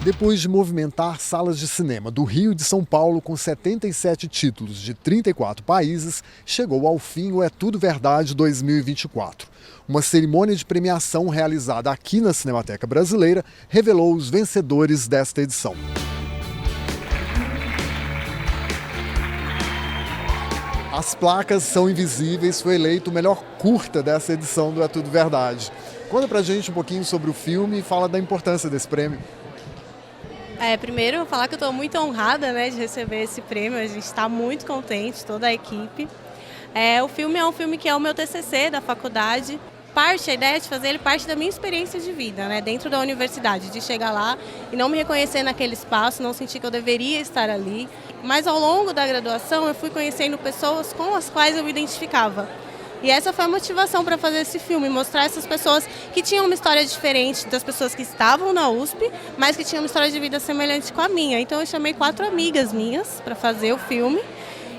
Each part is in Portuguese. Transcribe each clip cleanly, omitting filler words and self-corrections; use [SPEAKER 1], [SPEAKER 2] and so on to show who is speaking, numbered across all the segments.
[SPEAKER 1] Depois de movimentar salas de cinema do Rio e de São Paulo com 77 títulos de 34 países, chegou ao fim o É Tudo Verdade 2024. Uma cerimônia de premiação realizada aqui na Cinemateca Brasileira revelou os vencedores desta edição. As placas são invisíveis, foi eleito o melhor curta dessa edição do É Tudo Verdade. Conta pra gente um pouquinho sobre o filme e fala da importância desse prêmio.
[SPEAKER 2] Primeiro, falar que eu estou muito honrada, de receber esse prêmio, a gente está muito contente, toda a equipe. O filme é um filme que é o meu TCC da faculdade. A ideia de fazer ele parte da minha experiência de vida, dentro da universidade, de chegar lá e não me reconhecer naquele espaço, não sentir que eu deveria estar ali. Mas ao longo da graduação eu fui conhecendo pessoas com as quais eu me identificava. E essa foi a motivação para fazer esse filme, mostrar essas pessoas que tinham uma história diferente das pessoas que estavam na USP, mas que tinham uma história de vida semelhante com a minha. Então eu chamei 4 amigas minhas para fazer o filme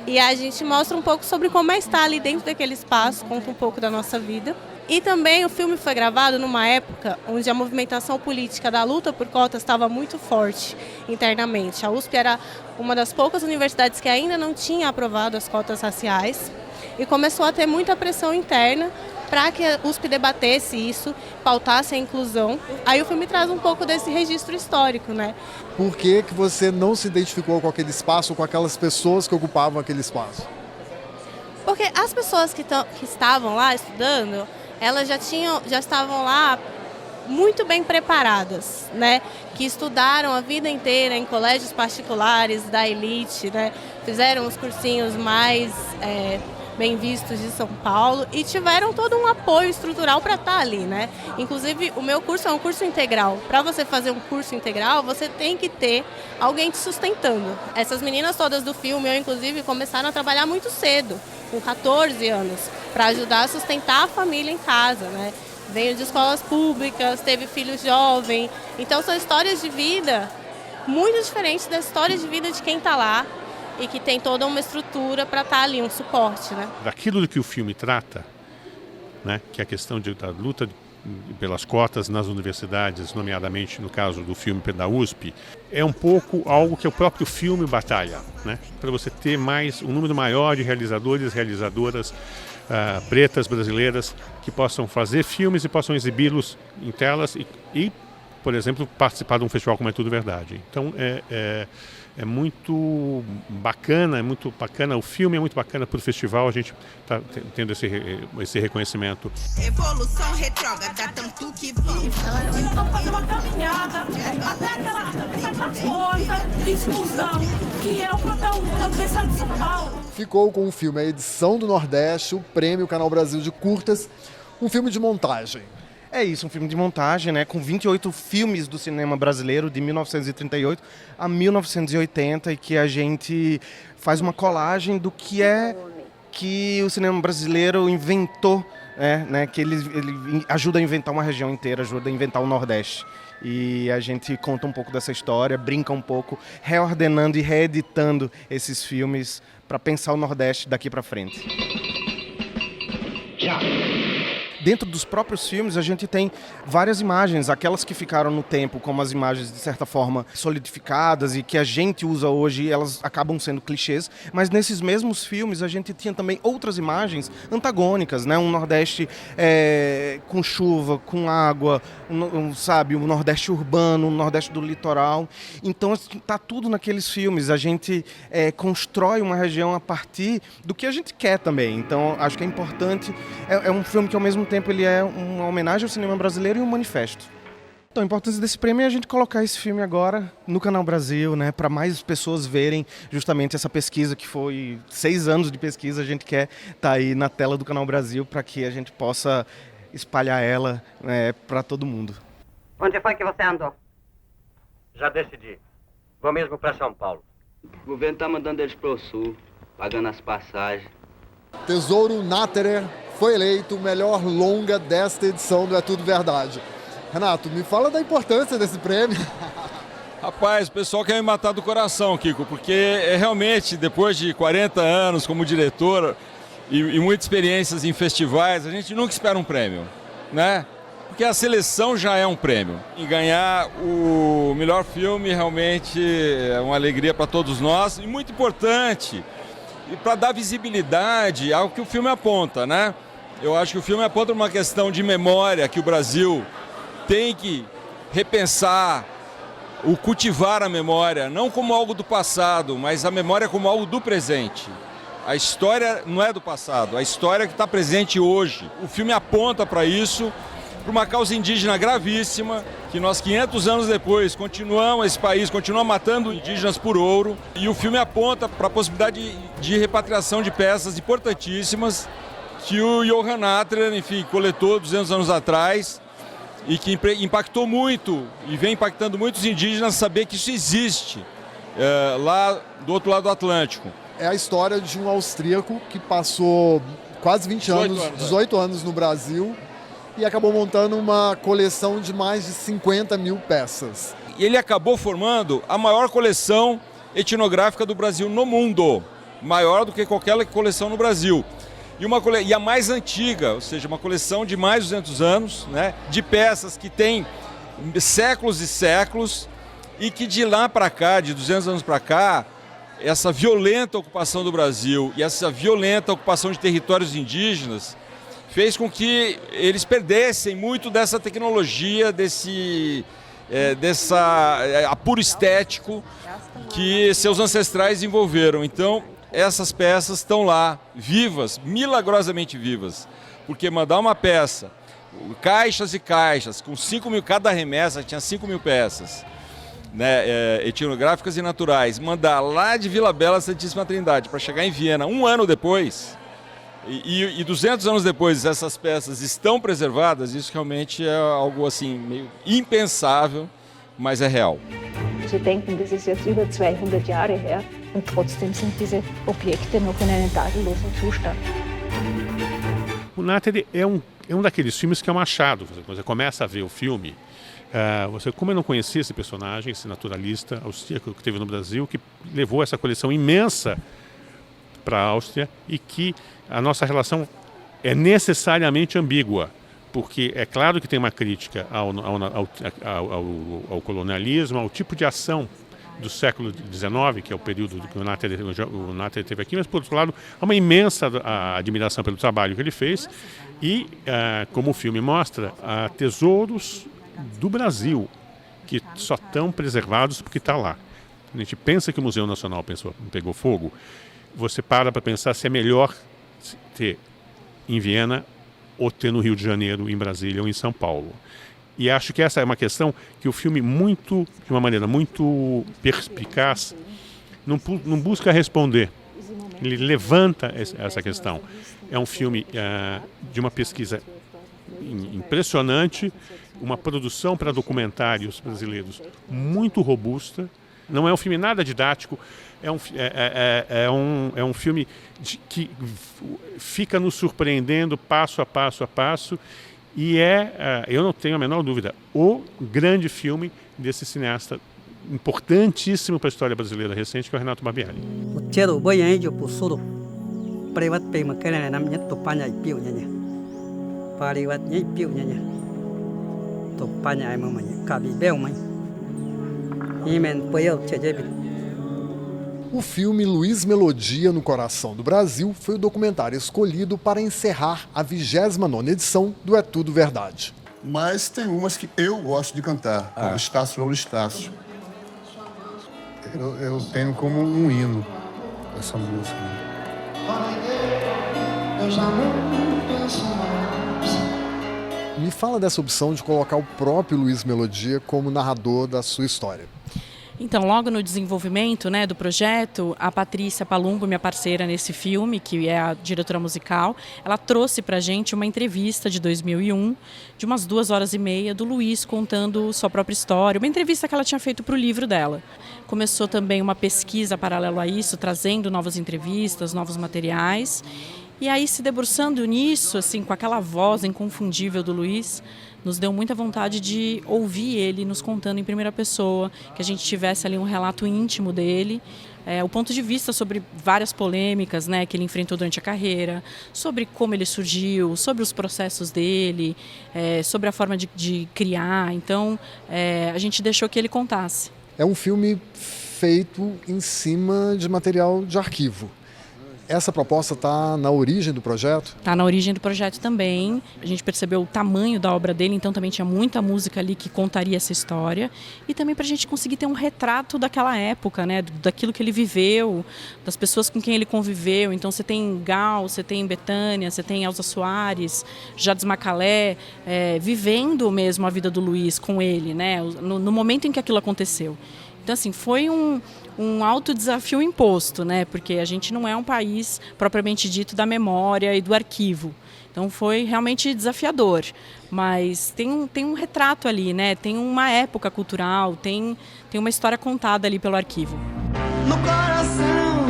[SPEAKER 2] e a gente mostra um pouco sobre como é estar ali dentro daquele espaço, conta um pouco da nossa vida. E também o filme foi gravado numa época onde a movimentação política da luta por cotas estava muito forte internamente. A USP era uma das poucas universidades que ainda não tinha aprovado as cotas raciais. E começou a ter muita pressão interna para que a USP debatesse isso, pautasse a inclusão. Aí o filme traz um pouco desse registro histórico,
[SPEAKER 1] Por que você não se identificou com aquele espaço, com aquelas pessoas que ocupavam aquele espaço?
[SPEAKER 2] Porque as pessoas que estavam lá estudando, elas já estavam lá muito bem preparadas, que estudaram a vida inteira em colégios particulares da elite, fizeram os cursinhos mais bem vistos de São Paulo e tiveram todo um apoio estrutural para estar ali, Inclusive, o meu curso é um curso integral. Para você fazer um curso integral, você tem que ter alguém te sustentando. Essas meninas todas do filme, eu inclusive, começaram a trabalhar muito cedo, com 14 anos, para ajudar a sustentar a família em casa, Veio de escolas públicas, teve filho jovem. Então, são histórias de vida muito diferentes das histórias de vida de quem está lá e que tem toda uma estrutura para estar ali, um suporte,
[SPEAKER 3] Daquilo do que o filme trata, que é a questão da luta pelas cotas nas universidades, nomeadamente no caso do filme da USP, é um pouco algo que o próprio filme batalha, para você ter um número maior de realizadores e realizadoras pretas brasileiras que possam fazer filmes e possam exibi-los em telas e, por exemplo, participar de um festival como É Tudo Verdade. Então, é muito bacana, o filme é muito bacana para o festival, a gente está tendo esse reconhecimento.
[SPEAKER 4] Evolução retrógrada, tanto que
[SPEAKER 5] fazer uma caminhada até aquela coisa, exclusão, que é o protagonista da Universidade de São Paulo.
[SPEAKER 1] Ficou com o filme A Edição do Nordeste, o Prêmio Canal Brasil de Curtas, um filme de montagem.
[SPEAKER 6] É isso, um filme de montagem, com 28 filmes do cinema brasileiro, de 1938 a 1980, e que a gente faz uma colagem do que que o cinema brasileiro inventou, que ele ajuda a inventar uma região inteira, ajuda a inventar o Nordeste. E a gente conta um pouco dessa história, brinca um pouco, reordenando e reeditando esses filmes para pensar o Nordeste daqui para frente. Dentro dos próprios filmes, a gente tem várias imagens, aquelas que ficaram no tempo, como as imagens, de certa forma, solidificadas e que a gente usa hoje, elas acabam sendo clichês, mas nesses mesmos filmes a gente tinha também outras imagens antagônicas, um Nordeste com chuva, com água, um Nordeste urbano, um Nordeste do litoral. Então está tudo naqueles filmes, a gente constrói uma região a partir do que a gente quer também. Então acho que é importante, é um filme que ao mesmo tempo ele é uma homenagem ao cinema brasileiro e um manifesto. Então, a importância desse prêmio é a gente colocar esse filme agora no Canal Brasil, para mais pessoas verem justamente essa pesquisa que foi 6 anos de pesquisa. A gente quer estar aí na tela do Canal Brasil para que a gente possa espalhar ela para todo mundo.
[SPEAKER 7] Onde foi que você andou?
[SPEAKER 8] Já decidi. Vou mesmo para São Paulo.
[SPEAKER 9] O governo está mandando eles para o sul, pagando as passagens.
[SPEAKER 1] Tesouro Natterer foi eleito o melhor longa desta edição do É Tudo Verdade. Renato, me fala da importância desse prêmio.
[SPEAKER 10] Rapaz, o pessoal quer me matar do coração, Kiko, porque realmente, depois de 40 anos como diretor e muitas experiências em festivais, a gente nunca espera um prêmio, porque a seleção já é um prêmio. E ganhar o melhor filme realmente é uma alegria para todos nós e muito importante para dar visibilidade ao que o filme aponta, né? Eu acho que o filme aponta uma questão de memória que o Brasil tem que repensar, o cultivar a memória, não como algo do passado, mas a memória como algo do presente. A história não é do passado, a história que está presente hoje. O filme aponta para isso, para uma causa indígena gravíssima, que nós 500 anos depois continuamos, esse país continua matando indígenas por ouro, e o filme aponta para a possibilidade de repatriação de peças importantíssimas que o Johann Natterer, enfim, coletou 200 anos atrás e que impactou muito e vem impactando muitos indígenas saber que isso existe lá do outro lado do Atlântico.
[SPEAKER 1] É a história de um austríaco que passou quase 18 anos no Brasil e acabou montando uma coleção de mais de 50 mil peças.
[SPEAKER 10] E ele acabou formando a maior coleção etnográfica do Brasil no mundo, maior do que qualquer coleção no Brasil. E a mais antiga, ou seja, uma coleção de mais de 200 anos, né, de peças que tem séculos e séculos e que de lá para cá, de 200 anos para cá, essa violenta ocupação do Brasil e essa violenta ocupação de territórios indígenas fez com que eles perdessem muito dessa tecnologia, desse apuro estético que seus ancestrais desenvolveram. Então, essas peças estão lá, vivas, milagrosamente vivas, porque mandar uma peça, caixas e caixas, com 5 mil, cada remessa tinha 5 mil peças, né, etnográficas e naturais, mandar lá de Vila Bela, Santíssima Trindade, para chegar em Viena 1 ano depois, e 200 anos depois essas peças estão preservadas, isso realmente é algo assim, meio impensável, mas é real.
[SPEAKER 5] Sie denken, das ist jetzt über 200 Jahre her und trotzdem sind diese Objekte noch in einem tadellosen Zustand.
[SPEAKER 3] O Natterer é um daqueles filmes que é um achado. Você começa a ver o filme, como eu não conhecia esse personagem, esse naturalista austríaco que teve no Brasil, que levou essa coleção imensa para a Áustria e que a nossa relação é necessariamente ambígua. Porque é claro que tem uma crítica ao colonialismo, ao tipo de ação do século XIX, que é o período que o Natterer teve aqui, mas, por outro lado, há uma imensa admiração pelo trabalho que ele fez e, como o filme mostra, há tesouros do Brasil que só estão preservados porque está lá. A gente pensa que o Museu Nacional pegou fogo, você para pensar se é melhor ter em Viena ou ter no Rio de Janeiro, em Brasília ou em São Paulo. E acho que essa é uma questão que o filme, de uma maneira muito perspicaz, não busca responder. Ele levanta essa questão. É um filme de uma pesquisa impressionante, uma produção para documentários brasileiros muito robusta. Não é um filme nada didático, é um filme que fica nos surpreendendo passo a passo e eu não tenho a menor dúvida, o grande filme desse cineasta importantíssimo para a história brasileira recente, que é o Renato Barbieri.
[SPEAKER 1] O filme Luiz Melodia no Coração do Brasil foi o documentário escolhido para encerrar a 29ª edição do É Tudo Verdade.
[SPEAKER 11] Mas tem umas que eu gosto de cantar, como Estácio Louro Estácio. Eu tenho como um hino essa música.
[SPEAKER 1] Me fala dessa opção de colocar o próprio Luiz Melodia como narrador da sua história.
[SPEAKER 12] Então, logo no desenvolvimento, né, do projeto, a Patrícia Palumbo, minha parceira nesse filme, que é a diretora musical, ela trouxe pra gente uma entrevista de 2001, de umas 2h30, do Luiz contando sua própria história, uma entrevista que ela tinha feito para o livro dela. Começou também uma pesquisa paralela a isso, trazendo novas entrevistas, novos materiais. E aí, se debruçando nisso, assim, com aquela voz inconfundível do Luiz, nos deu muita vontade de ouvir ele nos contando em primeira pessoa, que a gente tivesse ali um relato íntimo dele, o ponto de vista sobre várias polêmicas, né, que ele enfrentou durante a carreira, sobre como ele surgiu, sobre os processos dele, sobre a forma de criar. Então, a gente deixou que ele contasse.
[SPEAKER 1] É um filme feito em cima de material de arquivo. Essa proposta está na origem do projeto?
[SPEAKER 12] Está na origem do projeto também. A gente percebeu o tamanho da obra dele, então também tinha muita música ali que contaria essa história. E também para a gente conseguir ter um retrato daquela época, né? Daquilo que ele viveu, das pessoas com quem ele conviveu. Então você tem Gal, você tem Bethânia, você tem Elza Soares, Jades Macalé, vivendo mesmo a vida do Luiz com ele, né? No momento em que aquilo aconteceu. Então, assim, foi um alto desafio imposto, né? Porque a gente não é um país propriamente dito da memória e do arquivo. Então, foi realmente desafiador. Mas tem um retrato ali, né? Tem uma época cultural, tem uma história contada ali pelo arquivo.
[SPEAKER 13] No coração,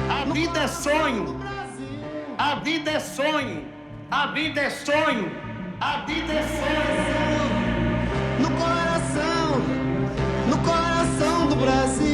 [SPEAKER 13] a vida é sonho. A vida é sonho. A vida é sonho. A vida é sonho. No coração do Brasil.